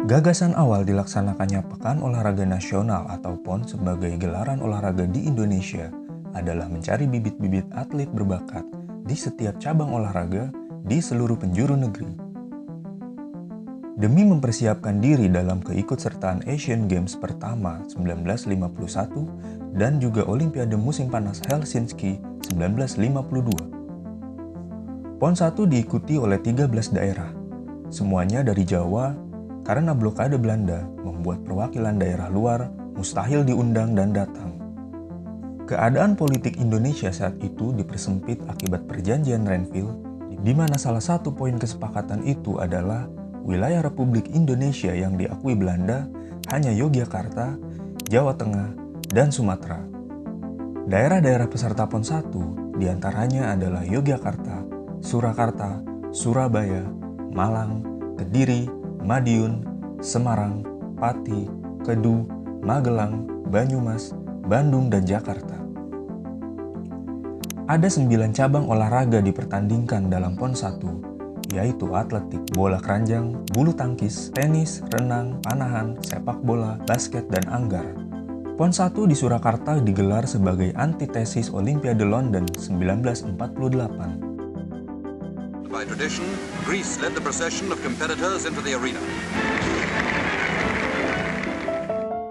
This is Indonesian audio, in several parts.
Gagasan awal dilaksanakannya Pekan Olahraga Nasional atau PON sebagai gelaran olahraga di Indonesia adalah mencari bibit-bibit atlet berbakat di setiap cabang olahraga di seluruh penjuru negeri. Demi mempersiapkan diri dalam keikutsertaan Asian Games pertama 1951 dan juga Olimpiade musim panas Helsinki 1952. PON 1 diikuti oleh 13 daerah, semuanya dari Jawa, karena blokade Belanda membuat perwakilan daerah luar mustahil diundang dan datang. Keadaan politik Indonesia saat itu dipersempit akibat perjanjian Renville, di mana salah satu poin kesepakatan itu adalah wilayah Republik Indonesia yang diakui Belanda hanya Yogyakarta, Jawa Tengah, dan Sumatera. Daerah-daerah peserta PON 1 diantaranya adalah Yogyakarta, Surakarta, Surabaya, Malang, Kediri, Madiun, Semarang, Pati, Kedu, Magelang, Banyumas, Bandung, dan Jakarta. Ada 9 cabang olahraga dipertandingkan dalam PON 1, yaitu atletik, bola keranjang, bulu tangkis, tenis, renang, panahan, sepak bola, basket, dan anggar. PON 1 di Surakarta digelar sebagai antitesis Olimpiade London 1948. By tradition, Greece led the procession of competitors into the arena.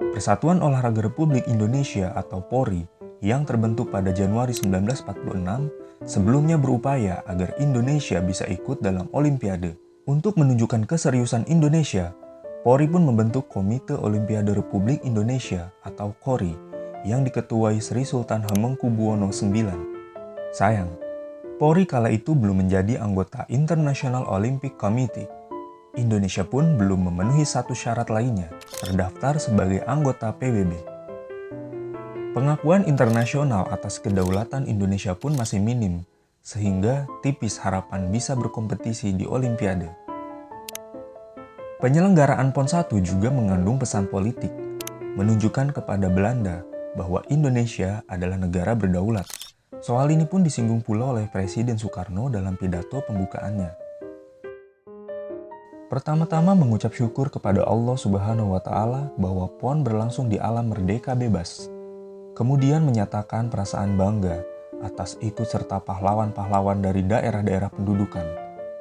Persatuan Olahraga Republik Indonesia atau PORI yang terbentuk pada Januari 1946 sebelumnya berupaya agar Indonesia bisa ikut dalam Olimpiade. Untuk menunjukkan keseriusan Indonesia, PORI pun membentuk Komite Olimpiade Republik Indonesia atau KORI yang diketuai Sri Sultan Hamengkubuwono IX. Sayang, PORI kala itu belum menjadi anggota International Olympic Committee. Indonesia pun belum memenuhi satu syarat lainnya, terdaftar sebagai anggota PBB. Pengakuan internasional atas kedaulatan Indonesia pun masih minim, sehingga tipis harapan bisa berkompetisi di Olimpiade. Penyelenggaraan PON 1 juga mengandung pesan politik, menunjukkan kepada Belanda bahwa Indonesia adalah negara berdaulat. Soal ini pun disinggung pula oleh Presiden Soekarno dalam pidato pembukaannya. Pertama-tama mengucap syukur kepada Allah Subhanahu wa Ta'ala bahwa PON berlangsung di alam merdeka bebas. Kemudian menyatakan perasaan bangga atas ikut serta pahlawan-pahlawan dari daerah-daerah pendudukan.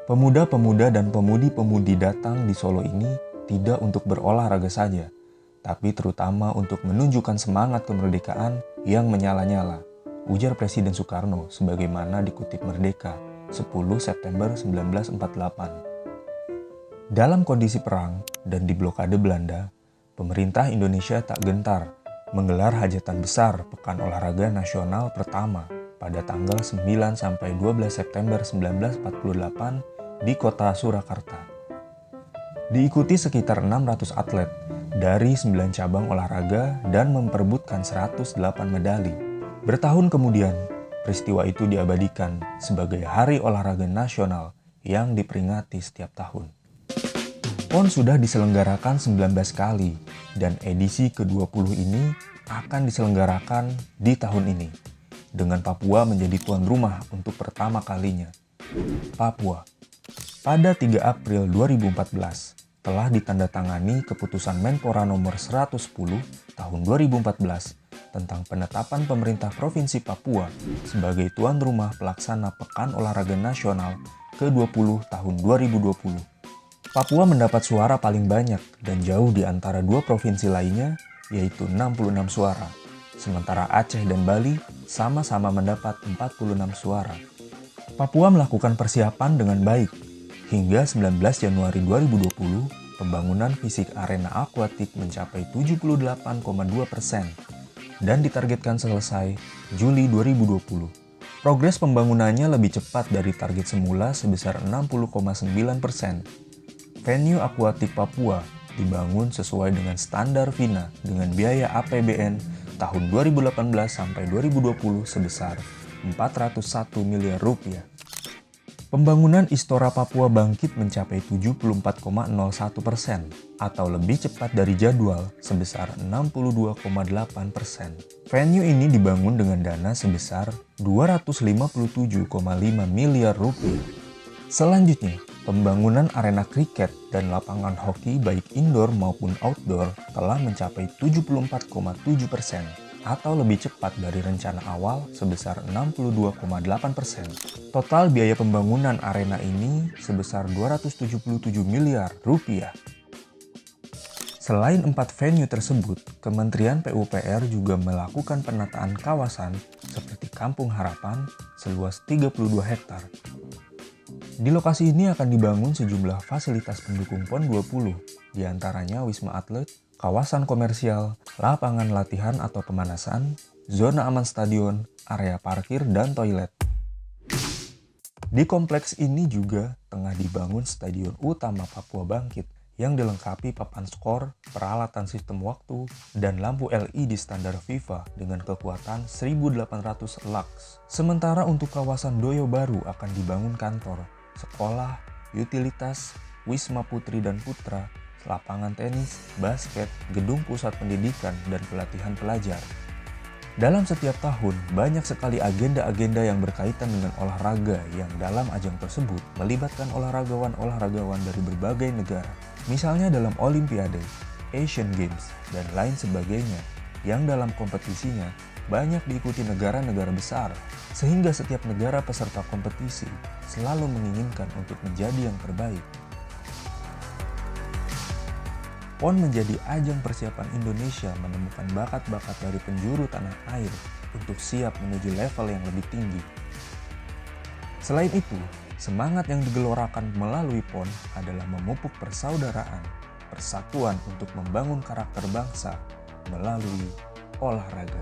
Pemuda-pemuda dan pemudi-pemudi datang di Solo ini tidak untuk berolahraga saja, tapi terutama untuk menunjukkan semangat kemerdekaan yang menyala-nyala, ujar Presiden Soekarno sebagaimana dikutip Merdeka 10 September 1948. Dalam kondisi perang dan di blokade Belanda, pemerintah Indonesia tak gentar menggelar hajatan besar Pekan Olahraga Nasional pertama pada tanggal 9 sampai 12 September 1948 di kota Surakarta. Diikuti sekitar 600 atlet dari 9 cabang olahraga dan memperebutkan 108 medali. Bertahun kemudian, peristiwa itu diabadikan sebagai Hari Olahraga Nasional yang diperingati setiap tahun. PON sudah diselenggarakan 19 kali dan edisi ke-20 ini akan diselenggarakan di tahun ini dengan Papua menjadi tuan rumah untuk pertama kalinya. Papua. Pada 3 April 2014 telah ditandatangani keputusan Menpora nomor 110 tahun 2014 tentang penetapan pemerintah Provinsi Papua sebagai tuan rumah pelaksana Pekan Olahraga Nasional ke-20 tahun 2020. Papua mendapat suara paling banyak dan jauh di antara 2 provinsi lainnya, yaitu 66 suara. Sementara Aceh dan Bali sama-sama mendapat 46 suara. Papua melakukan persiapan dengan baik. Hingga 19 Januari 2020, pembangunan fisik arena akuatik mencapai 78,2% dan ditargetkan selesai Juli 2020. Progres pembangunannya lebih cepat dari target semula sebesar 60,9%. Venue akuatik Papua dibangun sesuai dengan standar FINA dengan biaya APBN tahun 2018 sampai 2020 sebesar 401 miliar rupiah. Pembangunan Istora Papua Bangkit mencapai 74,01% atau lebih cepat dari jadwal sebesar 62,8%. Venue ini dibangun dengan dana sebesar 257,5 miliar rupiah. Selanjutnya, pembangunan arena kriket dan lapangan hoki baik indoor maupun outdoor telah mencapai 74,7% atau lebih cepat dari rencana awal sebesar 62,8%. Total biaya pembangunan arena ini sebesar 277 miliar rupiah. Selain 4 venue tersebut, Kementerian PUPR juga melakukan penataan kawasan seperti Kampung Harapan seluas 32 hektar. Di lokasi ini akan dibangun sejumlah fasilitas pendukung PON 20, diantaranya wisma atlet, kawasan komersial, lapangan latihan atau pemanasan, zona aman stadion, area parkir, dan toilet. Di kompleks ini juga tengah dibangun Stadion Utama Papua Bangkit yang dilengkapi papan skor, peralatan sistem waktu, dan lampu LED standar FIFA dengan kekuatan 1800 lux. Sementara untuk kawasan Doyo Baru akan dibangun kantor, sekolah, utilitas, wisma putri dan putra, lapangan tenis, basket, gedung pusat pendidikan, dan pelatihan pelajar. Dalam setiap tahun, banyak sekali agenda-agenda yang berkaitan dengan olahraga yang dalam ajang tersebut melibatkan olahragawan-olahragawan dari berbagai negara. Misalnya dalam Olimpiade, Asian Games, dan lain sebagainya, yang dalam kompetisinya banyak diikuti negara-negara besar, sehingga setiap negara peserta kompetisi selalu menginginkan untuk menjadi yang terbaik. PON menjadi ajang persiapan Indonesia menemukan bakat-bakat dari penjuru tanah air untuk siap menuju level yang lebih tinggi. Selain itu, semangat yang digelorakan melalui PON adalah memupuk persaudaraan, persatuan untuk membangun karakter bangsa melalui olahraga.